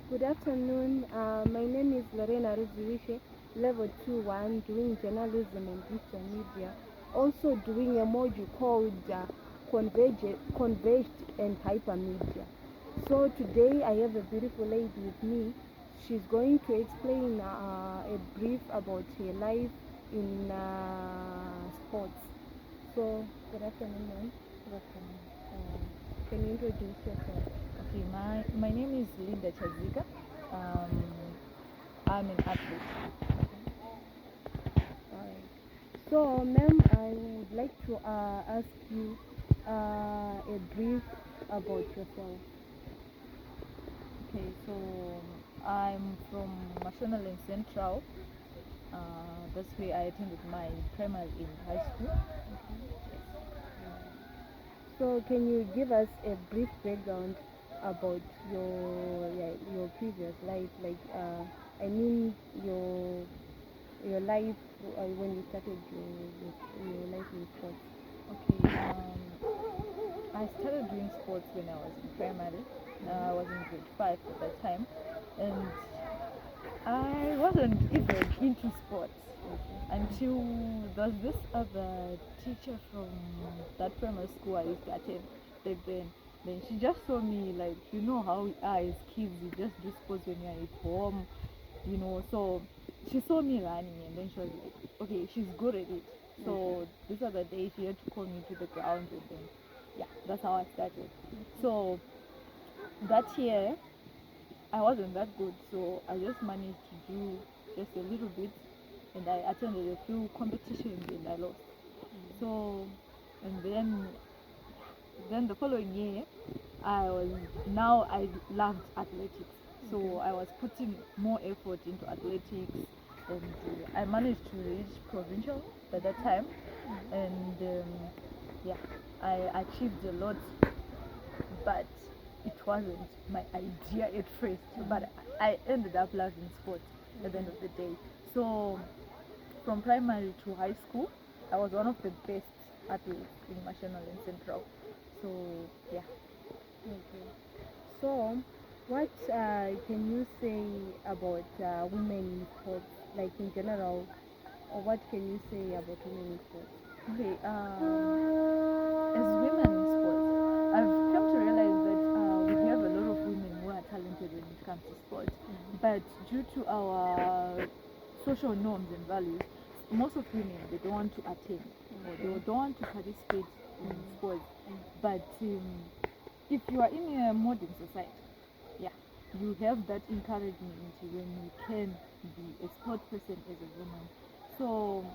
Good afternoon. My name is Lorena Ruzirishe, level 2-1, doing journalism and digital media. Also doing a module called Converged and hypermedia. So today I have a beautiful lady with me. She's going to explain a brief about her life in sports. So good afternoon, ma'am. Good afternoon. Can you introduce yourself? Okay, my name is Linda Chazika. I'm an athlete. Alright. So, ma'am, I would like to ask you a brief about yourself. Okay, so I'm from Mashonaland Central. That's where I attended my primary in high school. So, can you give us a brief background about your previous life? Like, I mean, your life when you started your life in sports. Okay, I started doing sports when I was in primary. I was in grade 5 at that time, and I wasn't even into sports until there was this other teacher from that primary school I used to attend back then. Then she just saw me, like, you know how we are as kids, you just do sports when you're at home, So she saw me running, and then she was like, okay, she's good at it. So this other day she had to call me to the ground, and then yeah, that's how I started. So that year I wasn't that good, so I just managed to do just a little bit, and I attended a few competitions and I lost. So, and then the following year, I loved athletics, so I was putting more effort into athletics, and I managed to reach provincial by that time, and yeah, I achieved a lot, but it wasn't my idea at first. But I ended up loving sports at the end of the day. So from primary to high school, I was one of the best athletes in National and Central. So yeah. Okay. So, what can you say about women in sports, like in general, or what can you say about women in sports? Okay. As women in sports, I've come to realize that we have a lot of women who are talented when it comes to sports, but due to our social norms and values, most of women, they don't want to attend or they don't want to participate in sports. But if you are in a modern society, yeah, you have that encouragement when you can be a sport person as a woman. So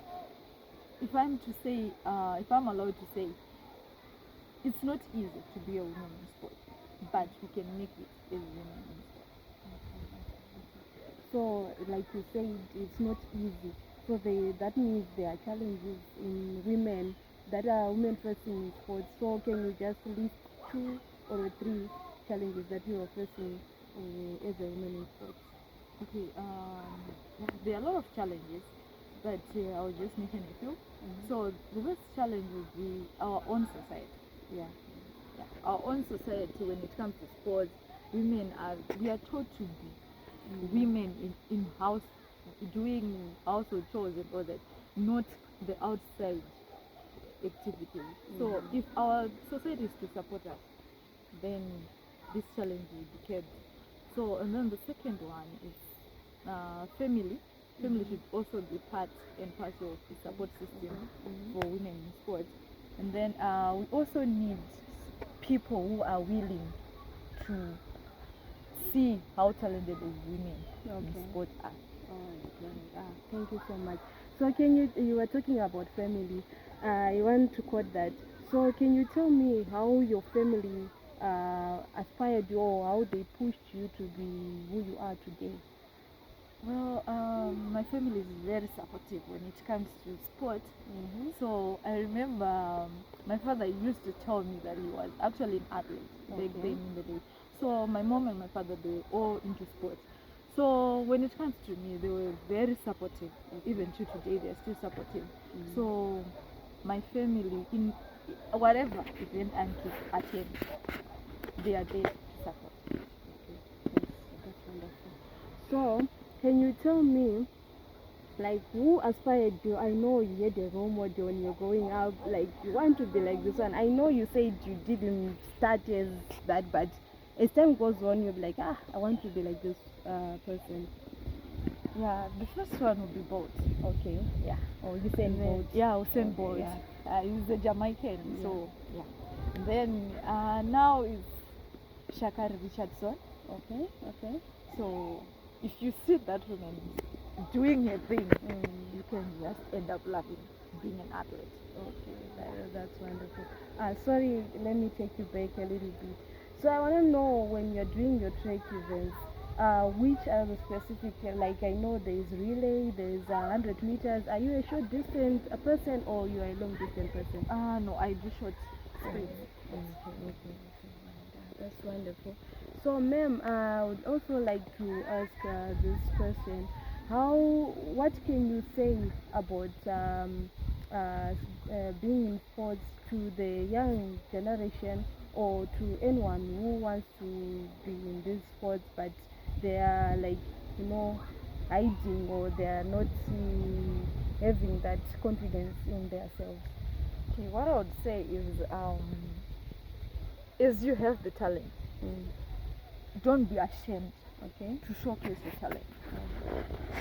if I'm allowed to say, it's not easy to be a woman in sport, but we can make it as women in sport. So, like you said, it's not easy. So that means there are challenges in women that are women facing in sports. So can you just list 2 or 3 challenges that you are facing as a woman in sports? Okay, there are a lot of challenges, but I'll just mention a few. So the first challenge would be our own society. Yeah. Our own society, when it comes to sports, we are taught to be women in house, doing household chores and all that, not the outside activities. So if our society is to support us, then this challenge will be kept. So, and then the second one is family. Family should also be part and parcel of the support system for women in sports. And then we also need people who are willing to see how talented women in sports are. Thank you so much. So you were talking about family. I want to quote that. So can you tell me how your family aspired you, or how they pushed you to be who you are today? Well, my family is very supportive when it comes to sport. So I remember my father used to tell me that he was actually an athlete back then in the day. So my mom and my father, they were all into sports. So when it comes to me, they were very supportive. Even to today, they're still supportive. So my family, in whatever event I'm to attend, they are there to support. That's wonderful. So, can you tell me, like, who aspired you? I know you had a role model when you're growing up, like, you want to be like this one. I know you said you didn't start as that, but as time goes on, you'll be like, I want to be like this person. Yeah, the first one would be Bolt. Okay. Yeah. Oh, you said both. Yeah, Usain Okay, Bolt. yeah. He's the Jamaican. Yeah. So yeah. And then now it's Shakari Richardson. Okay, okay. So if you see that woman doing her thing, Mm. you can just end up loving being an athlete. Okay, that's wonderful. Sorry, let me take you back a little bit. So I want to know, when you're doing your track events, which are the specific, like, I know there is relay, there is 100 meters. Are you a short distance a person, or you are a long distance person? No, I do short sprint. Okay. That's wonderful. So, ma'am, I would also like to ask this question. What can you say about being in sports to the young generation, or to anyone who wants to be in these sports, but they are, like, hiding, or they are not having that confidence in themselves? Okay, what I would say is you have the talent. Don't be ashamed Okay. to showcase your talent.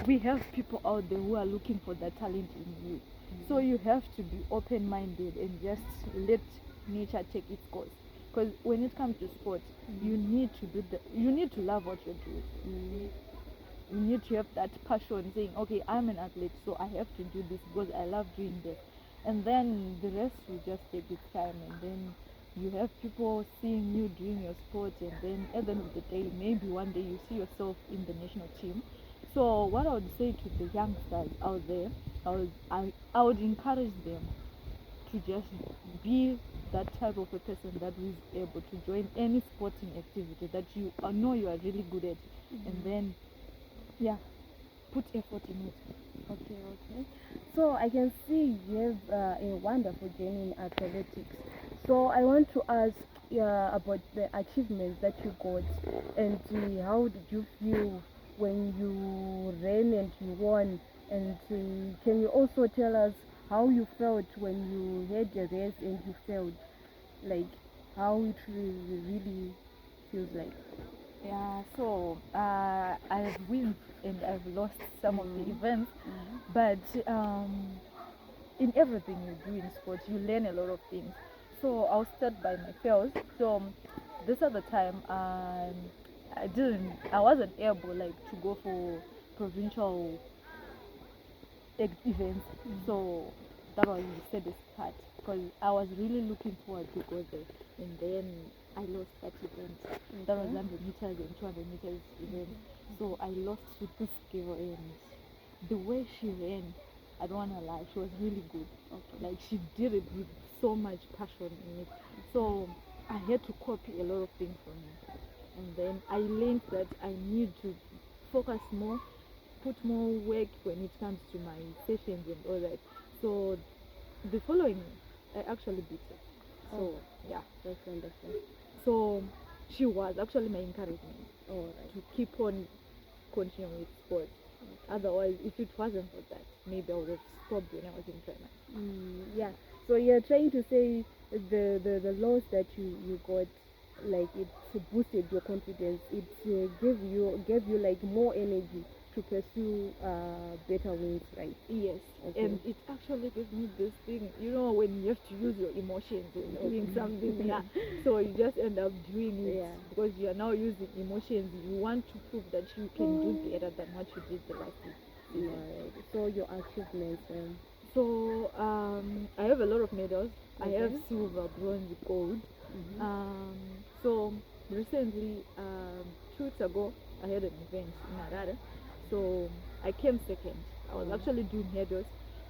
We have people out there who are looking for that talent in you. So you have to be open-minded and just let nature take its course. Because when it comes to sport, you need to love what you're doing. You need to have that passion, saying, okay, I'm an athlete, so I have to do this because I love doing this. And then the rest will just take its time, and then you have people seeing you doing your sport, and then at the end of the day, maybe one day you see yourself in the national team. So what I would say to the youngsters out there, I would encourage them to just be that type of a person that is able to join any sporting activity that you know you are really good at, and then put effort in it. Okay. So I can see you have a wonderful journey in athletics. So I want to ask about the achievements that you got, and how did you feel when you ran and you won? And can you also tell us how you felt when you had a race and you failed? Like, how it really feels like? Yeah, so I've won and I've lost some of the events, but in everything you do in sports, you learn a lot of things. So I'll start by my fails. So this other time, I wasn't able, like, to go for provincial events. So that was the saddest part, because I was really looking forward to go there, and then I lost that event. That was 100 meters and 200 meters event. So I lost to this girl, and the way she ran, I don't want to lie, she was really good. Like, she did it with so much passion in it. So I had to copy a lot of things from her, and then I learned that I need to focus more, put more work when it comes to my sessions and all that. So the following year, I actually beat her. So yeah, That's wonderful. so she was actually my encouragement Alright. to keep on continuing with sports. Otherwise, if it wasn't for that, maybe I would have stopped when I was in primary. Yeah. So you're trying to say the loss that you got, like, it boosted your confidence. It gave you like more energy to pursue better wins, right? Yes, Okay. and it actually gives me this thing, when you have to use your emotions when doing something. Yeah. So you just end up doing it because you are now using emotions. You want to prove that you can do better than what you did the last season. Alright. So your achievements. So I have a lot of medals. I have Okay. silver, bronze, gold. So recently, 2 weeks ago, I had an event in Harare. So I came second. I was actually doing hurdles,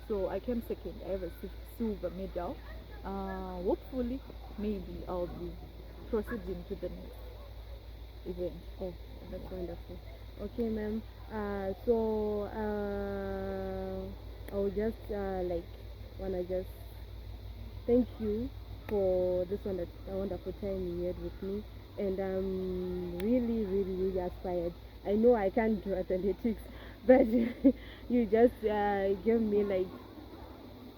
so I came second. I have a silver medal. Hopefully, maybe I'll be proceeding to the next event. Oh, that's wonderful. Okay, ma'am. So I would just like wanna just thank you for this wonderful time you had with me, and I'm really, really, really aspired. I know I can't do athletics, but you just give me like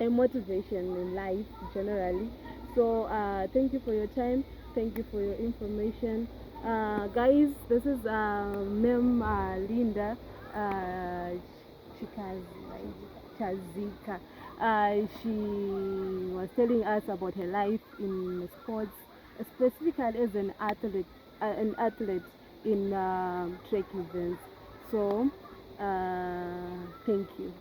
a motivation in life generally. So thank you for your time. Thank you for your information. Guys, this is Mem Linda Chazika. She was telling us about her life in sports, specifically as an athlete in track events. So, thank you.